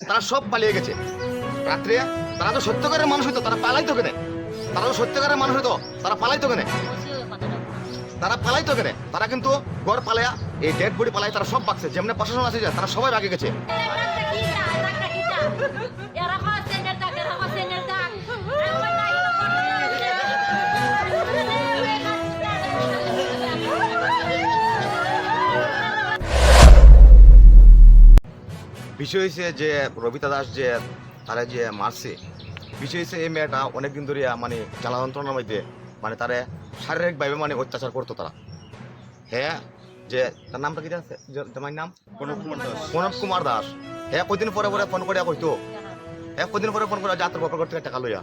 তারা সব পালিয়ে গেছে রাত্রে। তারা তো সত্যকারের মানুষ হইতো, তারা পালাইতো কেনে? তারা তো সত্যকারের মানুষ হইতো, তারা পালাইতো কেনে? তারা পালাইতো কেনে? তারা কিন্তু ঘর পালায়া এই ডেড বডি পালাই তারা সব বাকছে। যেমন প্রশাসন আছে যে তারা সবাই ভাগে গেছে। বিষয় হয়েছে যে রবিতা দাস যে তারা যে মারছে, বিষয় হয়েছে এই মেয়েটা অনেকদিন ধরে মানে জ্বালা যন্ত্রণার মধ্যে মানে তারা শারীরিকভাবে মানে অত্যাচার করতো তারা। হ্যাঁ, যে তার নামটা কি আছে জামাইর নাম প্রণব কুমার দাস। হ্যাঁ, কদিন পরে পরে ফোন করে কইতো, হ্যাঁ কদিন পরে ফোন করে যা তোর বাবার ঘর থেকে টাকা লইয়া,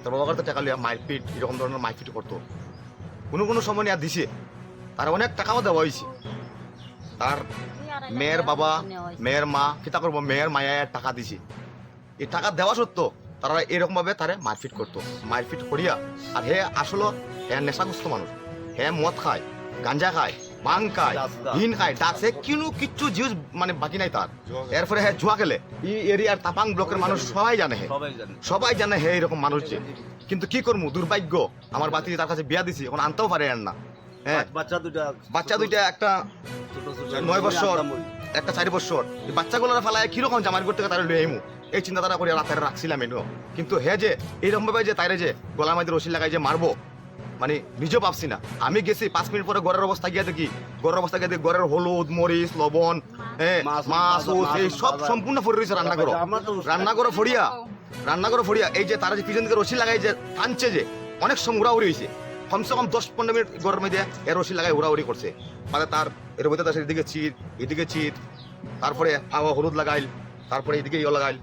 তোর বাবার ঘর থেকে টাকা লইয়া মারপিট এরকম ধরনের মারপিট করতো। কোনো সময় নিয়ে দিছে, তার অনেক টাকাও দেওয়া হয়েছে। তার মেয়ের বাবা মেয়ের মা কিতা করবো, মেয়ের মায়ের টাকা দিছে। এই টাকা দেওয়া সত্ত্বেও তারা এরকম ভাবে তারে মারপিট করতো। মারপিট করিয়া আর হে আসলে হ্যাঁ নেশাগ্রস্ত মানুষ। হ্যাঁ মদ খায়, গাঞ্জা খায়, ভাং খায়, হিন খায়, ডাকছে কিন্তু কিচ্ছু জিউস মানে বাকি নাই তার। এরপরে হ্যাঁ জুয়া খেলে। এই এরিয়ার তাপাং ব্লকের মানুষ সবাই জানে, সবাই জানে হে এরকম মানুষ যে। কিন্তু কি করবো, দুর্ভাগ্য আমার বাতি তার কাছে বিয়া দিছি, এখন আনতেও পারে না। হ্যাঁ বাচ্চা দুইটা, একটা 9 বছর একটা 4 বছর। এই বাচ্চাগুলোরা ফেলায় কিরকম জামাই করতে তারা লই আইমু এই চিন্তাধারা করে রাতে রাখছিলাম এনো। কিন্তু হে যে এইরকম ভাবে যে তাইরে যে গলা মাঝে রশি লাগাই যে মারবো, মানে নিজেও ভাবছি না। আমি গেছি 5 মিনিট পরে ঘরের অবস্থা গিয়ে দেখি, ঘরের হলুদ মরিচ লবণ মাছ এই সব সম্পূর্ণ ফড়ে রয়েছে রান্নাঘরে ফড়িয়া। এই যে তারা যে পিছন দিকে রশি লাগাই যে টানছে, যে অনেক সময় উড়াউড়ি হয়েছে। কমসে কম 10-15 মিনিট ঘরের মধ্যে এর রশি লাগাই উড়াউড়ি করছে। মানে তার রবিতা দাসের এদিকে চিত, এদিকে চিত, তারপরে হলুদ লাগাইল, তারপরে এদিকে লাগাইল,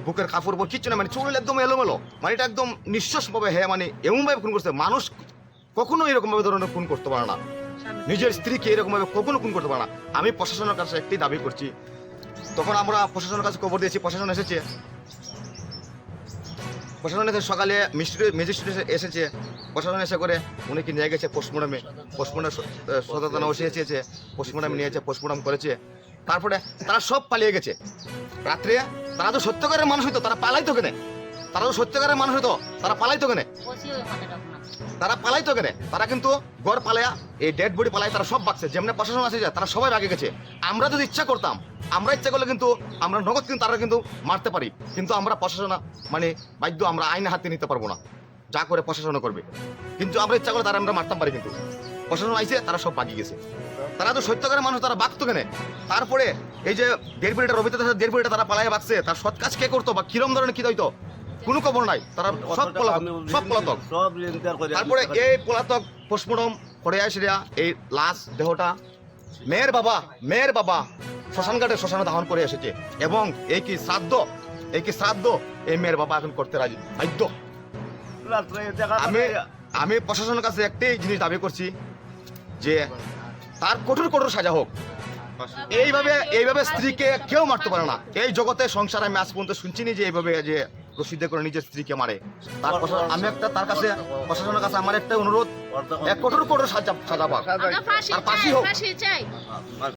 বুকের কাপড় কিচ্ছু না, মানে চুল একদম এলোমেলো। মানে এটা একদম নিঃশ্বাস ভাবে হ্যাঁ মানে এমন ভাবে খুন করছে। মানুষ কখনো এরকম ভাবে ধরনের খুন করতে পারে না, নিজের স্ত্রীকে এরকম ভাবে কখনো খুন করতে পারে না। আমি প্রশাসনের কাছে একটি দাবি করছি। তখন আমরা প্রশাসনের কাছে খবর দিয়েছি, প্রশাসন এসেছে। প্রশাসন এসে সকালে ম্যাজিস্ট্রেট এসেছে। প্রশাসন এসে করে উনিকে নিয়ে গেছে পোস্টমর্টমে। সদর থানা এসেছে, পোস্টমর্টম নিয়েছে, পোস্টমর্টম করেছে। তারপরে তারা সব পালিয়ে গেছে রাত্রে। তারা তো সত্যকারের মানুষ হইতো, তারা পালাইতো কেনে? তারা তো সত্যকারের মানুষ হইতো, তারা পালাইতো কেনে? তারা পালাইতো কেনে? তারা কিন্তু ঘর পালায়া এই ডেড বডি পালাই তারা সব বাকছে। যেমন প্রশাসন আছে যে তারা সবাই ভাগে গেছে। আমরা যদি ইচ্ছা করতাম, আমরা ইচ্ছা করলে কিন্তু আমরা নগদ কিন্তু তারা কিন্তু মারতে পারি। কিন্তু আমরা প্রশাসন মানে বাধ্য, আমরা আইনে হাতে নিতে পারবো না, যা করে প্রশাসন করবে। কিন্তু আমরা ইচ্ছা করে তারা আমরা মারতাম পারি, কিন্তু প্রশাসন আইছে তারা সব বাগিয়ে গেছে। তারা তো সত্যকারের মানুষ, তারা বাঁচতো কেনে? তারপরে এই যে দেড় বডিটা রবিতা দাসের দেড় বডিটা তারা পালায় বাঁচছে, তার সৎ কাজ কে করতো বা কিরম ধরনের কি হইতো কোনো খবর নাই। তারা সব পলাতক। তারপরে এই পলাতক পোস্টমর্টম করে আসিয়া এই লাশ দেহটা মেয়ের বাবা শ্মশানে দাহন করে এসেছে। এবং এই কি শ্রাদ্ধ এই মেয়ের বাবা এখন করতে রাজি বাধ্য। আমি প্রশাসনের কাছে একটাই জিনিস দাবি করছি যে তার কঠোর সাজা হোক। এইভাবে স্ত্রীকে কেউ মারতে পারে না এই জগতে। সংসার আমি আজ পর্যন্ত শুনছি যে এইভাবে যে রশিদে করে নিজের স্ত্রীকে মারে। আমি তার কাছে প্রশাসনের কাছে আমার একটা অনুরোধ, কঠোর সাজা পাক, তার ফাঁসি হোক।